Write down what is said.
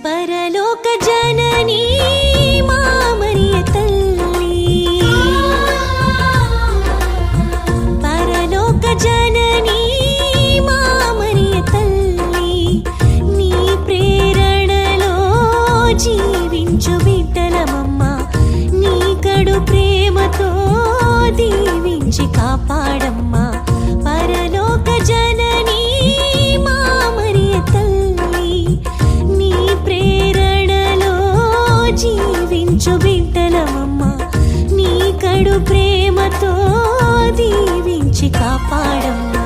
పరలోక జననీ మా మరియ తల్లి, పరలోక జననీ మా మరియ తల్లి, నీ ప్రేరణలో జీవించు బిడ్డలమమ్మ, నీ కడు ప్రేమతో దీవించి కాపాడమ్మా. పరలోక జననీ మా మరియ తల్లి, నీ ప్రేరణలో జీవించు బిడ్డలమమ్మ, నీ కడు ప్రేమతో దీవించి కాపాడమ్మా.